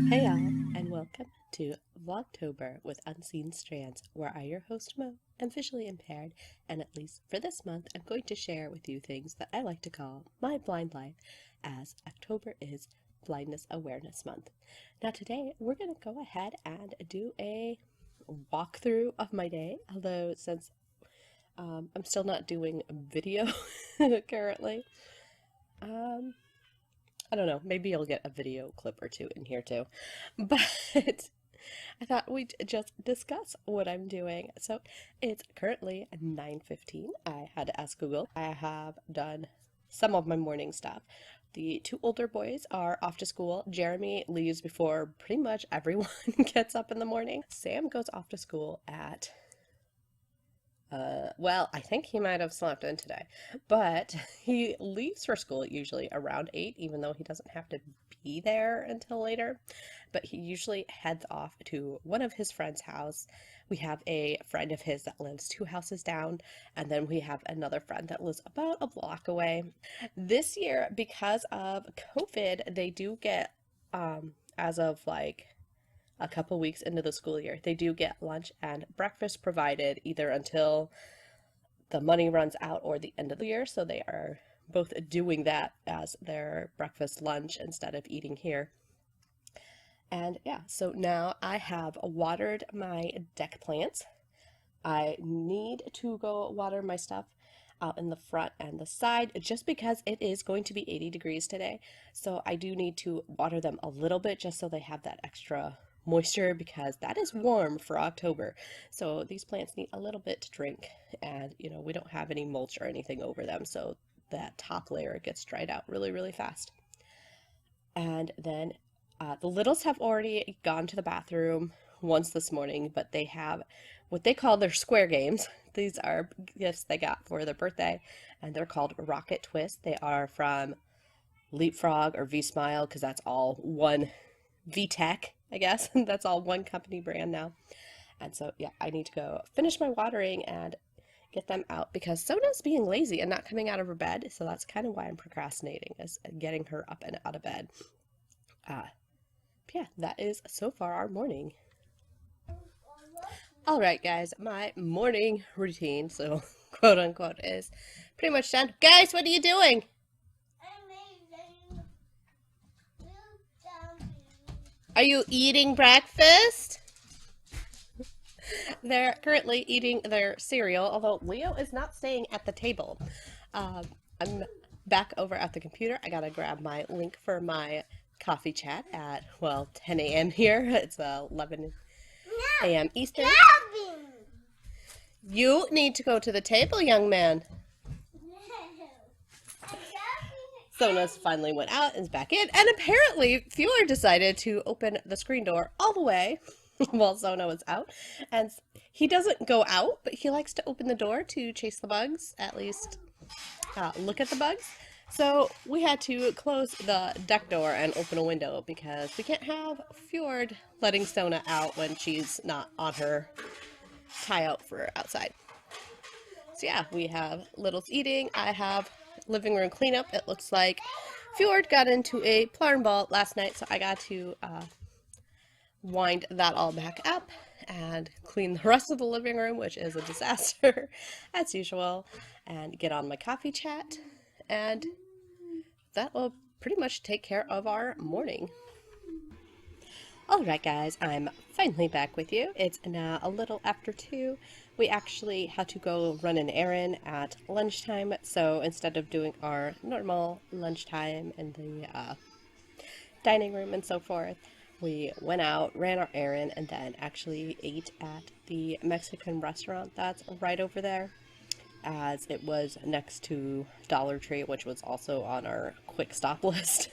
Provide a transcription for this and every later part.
Hey y'all, and welcome to Vlogtober with Unseen Strands, where I, your host Mo, am visually impaired, and at least for this month, I'm going to share with you things that I like to call my blind life, as October is Blindness Awareness Month. Now today, we're going to go ahead and do a walkthrough of my day, although since I'm still not doing a video currently, I don't know, maybe you'll get a video clip or two in here too. But I thought we'd just discuss what I'm doing. So it's currently 9:15. I had to ask Google. I have done some of my morning stuff. The two older boys are off to school. Jeremy leaves before pretty much everyone gets up in the morning. Sam goes off to school at well, I think he might have slept in today, but he leaves for school usually around 8, even though he doesn't have to be there until later. But he usually heads off to one of his friend's house. We have a friend of his that lives 2 houses down, and then we have another friend that lives about a block away. This year, because of COVID, they do get, as of like a couple weeks into the school year, they do get lunch and breakfast provided either until the money runs out or the end of the year. So they are both doing that as their breakfast lunch instead of eating here. And yeah, so now I have watered my deck plants. I need to go water my stuff out in the front and the side just because it is going to be 80 degrees today. So I do need to water them a little bit just so they have that extra moisture, because that is warm for October. So these plants need a little bit to drink, and you know, we don't have any mulch or anything over them, so that top layer gets dried out really fast. And then the littles have already gone to the bathroom once this morning, but they have what they call their square games. These are gifts they got for their birthday, and they're called Rocket Twist. They are from Leapfrog or V-Smile, because that's all one V-Tech, I guess. That's all one company brand now. And so, yeah, I need to go finish my watering and get them out because Sona's being lazy and not coming out of her bed. So that's kind of why I'm procrastinating, is getting her up and out of bed. Yeah, that is so far our morning. All right, guys, my morning routine, so quote unquote, is pretty much done. Guys, what are you doing? Are you eating breakfast? They're currently eating their cereal, although Leo is not staying at the table. I'm back over at the computer. I gotta grab my link for my coffee chat at, well, 10 a.m. here. It's 11 a.m. Eastern. You need to go to the table, young man. Sona's finally went out and is back in, and apparently Fueler decided to open the screen door all the way while Sona was out. And he doesn't go out, but he likes to open the door to chase the bugs, at least look at the bugs. So we had to close the deck door and open a window because we can't have Fjord letting Sona out when she's not on her tie out for outside. So yeah, we have Little's eating. I have living room cleanup. It looks like Fjord got into a plarn ball last night, so I got to wind that all back up and clean the rest of the living room, which is a disaster as usual, and get on my coffee chat, and that will pretty much take care of our morning. Alright guys, I'm finally back with you. It's now a little after 2. We actually had to go run an errand at lunchtime, so instead of doing our normal lunchtime in the dining room and so forth, we went out, ran our errand, and then actually ate at the Mexican restaurant that's right over there, as it was next to Dollar Tree, which was also on our quick stop list.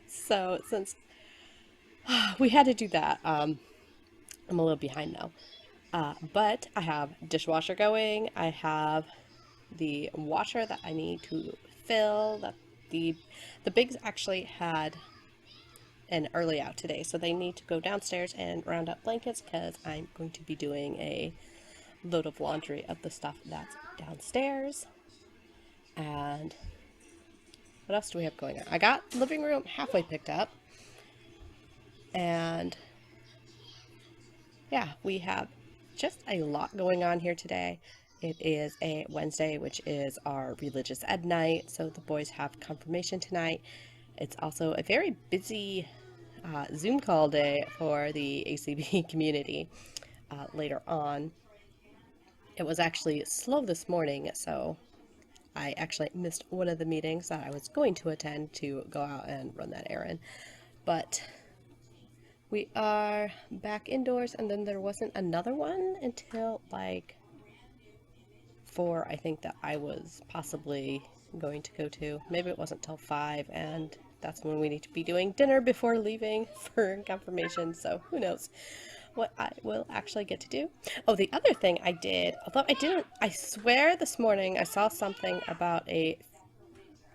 So since we had to do that, I'm a little behind now. But I have dishwasher going. I have the washer that I need to fill. That the Bigs actually had an early out today, so they need to go downstairs and round up blankets because I'm going to be doing a load of laundry of the stuff that's downstairs. And what else do we have going on? I got living room halfway picked up. And yeah, we have just a lot going on here today. It is a Wednesday, which is our religious ed night, so the boys have confirmation tonight. It's also a very busy Zoom call day for the ACB community later on. It was actually slow this morning, so I actually missed one of the meetings that I was going to attend to go out and run that errand. But we are back indoors, and then there wasn't another one until like 4, I think, that I was possibly going to go to. Maybe it wasn't till 5, and that's when we need to be doing dinner before leaving for confirmation, so who knows what I will actually get to do. Oh, the other thing I did, although I swear this morning I saw something about a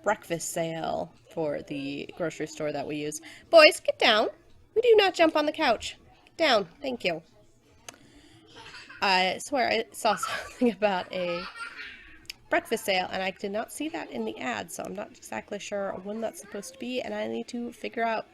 breakfast sale for the grocery store that we use. Boys, get down. We do not jump on the couch. Get down. Thank you. I swear I saw something about a breakfast sale, and I did not see that in the ad, so I'm not exactly sure when that's supposed to be, and I need to figure out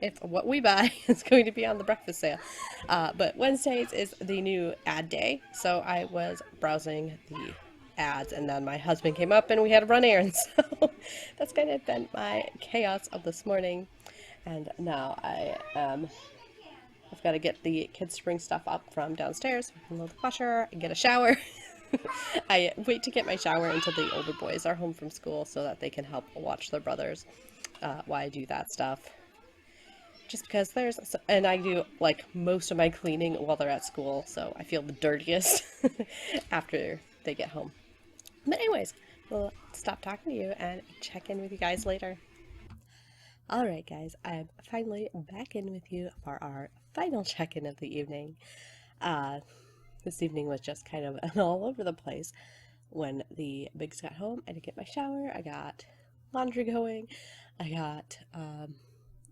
if what we buy is going to be on the breakfast sale. But Wednesdays is the new ad day, so I was browsing the ads, and then my husband came up and we had to run errands. So that's kind of been my chaos of this morning. And now I've got to get the kids to bring stuff up from downstairs, load the washer, and get a shower. I wait to get my shower until the older boys are home from school so that they can help watch their brothers while I do that stuff. Just because and I do like most of my cleaning while they're at school, so I feel the dirtiest after they get home. But anyways, we'll stop talking to you and check in with you guys later. Alright guys, I'm finally back in with you for our final check-in of the evening. This evening was just kind of an all over the place. When the Bigs got home, I did get my shower, I got laundry going, I got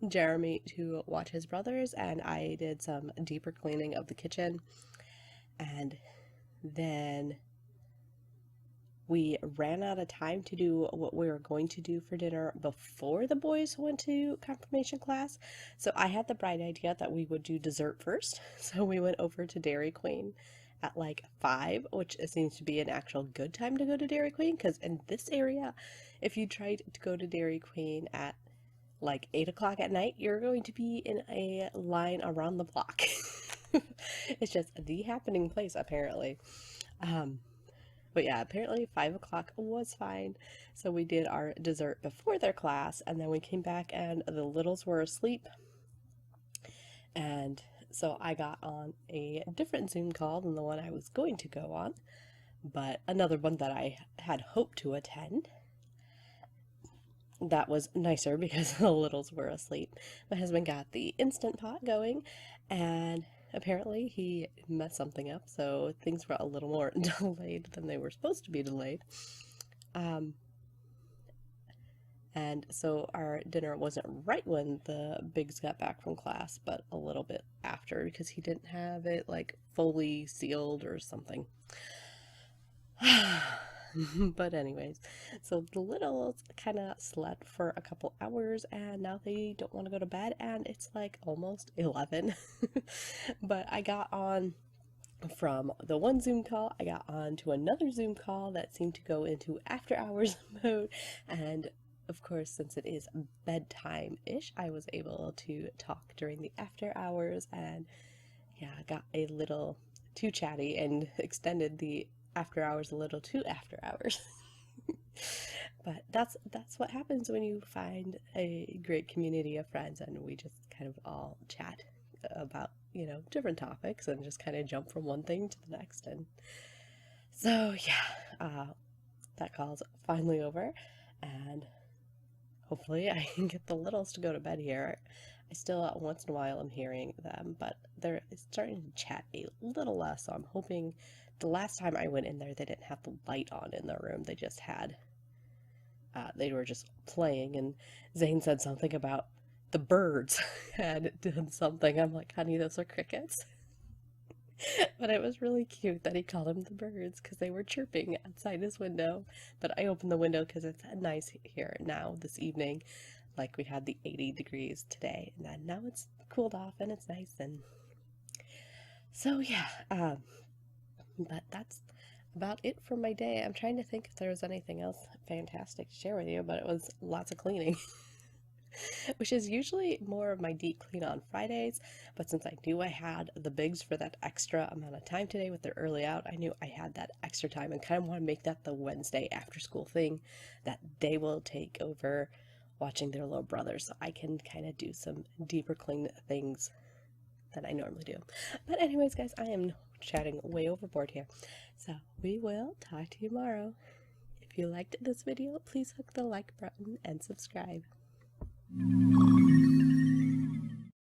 Jeremy to watch his brothers, and I did some deeper cleaning of the kitchen. And then we ran out of time to do what we were going to do for dinner before the boys went to confirmation class. So I had the bright idea that we would do dessert first. So we went over to Dairy Queen at like 5, which seems to be an actual good time to go to Dairy Queen, because in this area, if you tried to go to Dairy Queen at like 8 o'clock at night, you're going to be in a line around the block. It's just the happening place, apparently. But yeah, apparently 5 o'clock was fine. So we did our dessert before their class, and then we came back and the littles were asleep. And so I got on a different Zoom call than the one I was going to go on, but another one that I had hoped to attend. That was nicer because the littles were asleep. My husband got the Instant Pot going, and apparently he messed something up, so things were a little more delayed than they were supposed to be delayed. And so our dinner wasn't right when the Bigs got back from class, but a little bit after, because he didn't have it like fully sealed or something. But anyways, so the littles kind of slept for a couple hours, and now they don't want to go to bed, and it's like almost 11. But I got on from the one Zoom call, I got on to another Zoom call that seemed to go into after hours mode, and of course, since it is bedtime-ish, I was able to talk during the after hours, and yeah, I got a little too chatty and extended the after hours a little too after hours. But that's what happens when you find a great community of friends, and we just kind of all chat about, you know, different topics and just kind of jump from one thing to the next. And so yeah, that call's finally over, and hopefully I can get the littles to go to bed here. I still, once in a while, am hearing them, but they're starting to chat a little less, so I'm hoping. The last time I went in there, they didn't have the light on in the room. They just had, they were just playing, and Zane said something about the birds had done something. I'm like, honey, those are crickets. But it was really cute that he called them the birds, because they were chirping outside his window. But I opened the window because it's nice here now this evening. like we had the 80 degrees today, and then now it's cooled off and it's nice. And so yeah, but that's about it for my day. I'm trying to think if there was anything else fantastic to share with you, but it was lots of cleaning. Which is usually more of my deep clean on Fridays, but since I knew I had the bigs for that extra amount of time today with their early out, I knew I had that extra time and kind of want to make that the Wednesday after school thing that they will take over watching their little brother, so I can kind of do some deeper clean things than I normally do. But anyways, guys, I am chatting way overboard here, so we will talk to you tomorrow. If you liked this video, please click the like button and subscribe.